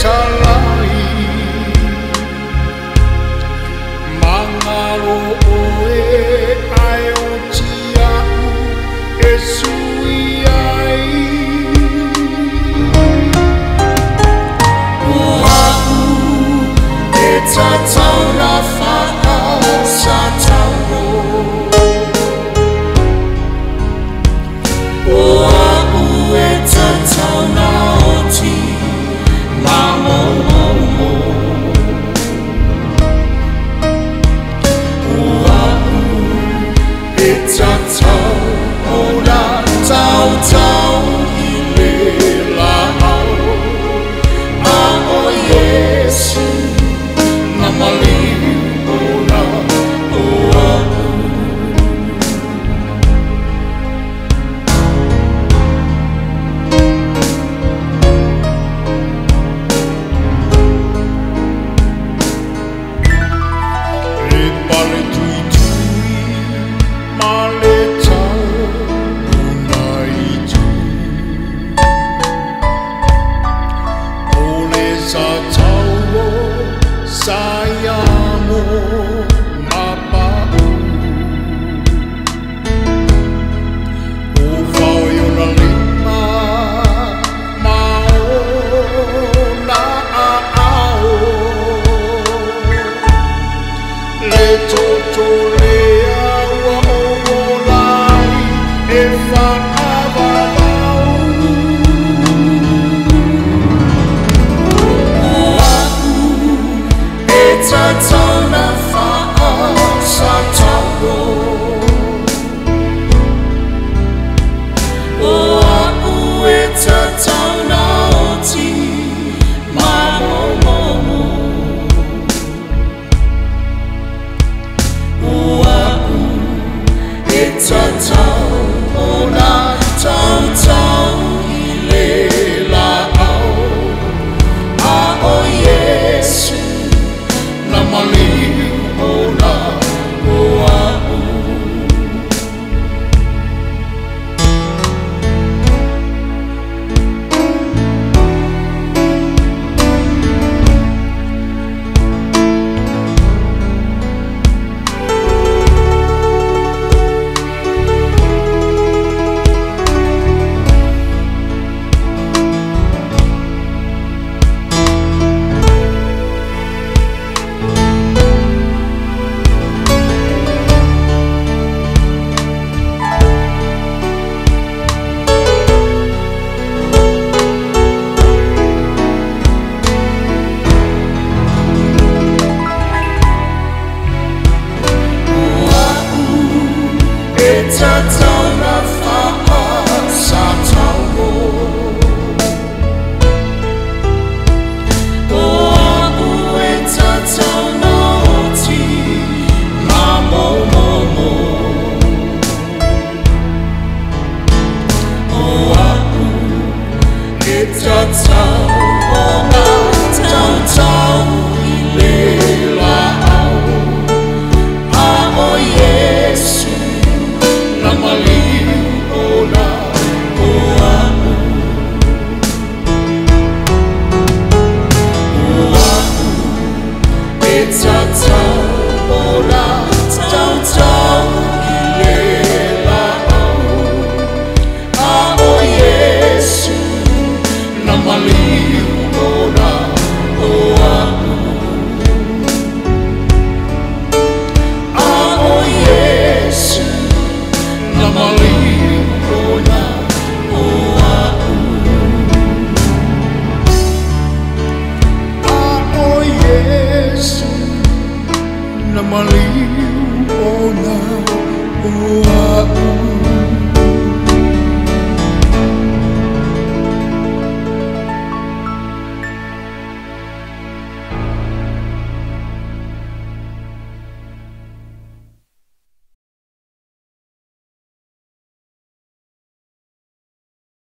talai mangalo oe ai o tia e sui ai Oau e tatau na whaka sa tau Oau e tatau na oti ma mo mo mo Oau e tatau o na tau tau I le lau a o Yesu na maliu o na Oau Sayamo mapau O whao na lima Mao na ao Le toto le awa o lai E whakawawau Tatau na wha'a sa tau Oau e tatau na oti ma mo mo mo Oau e tatau o na tau tau I le lau a o Yesu na maliu o na Oau Tatau na wha'a sa tau Oau e tatau na oti ma mo mo mo Oau e tatau o na tau tau I le lau a o Yesu na maliu o na Oau Oau e tatau o na tau tau I le lau a o Yesu na maliu o na Oau a o Yesu na maliu o na Oau a o Yesu na maliu o na Oau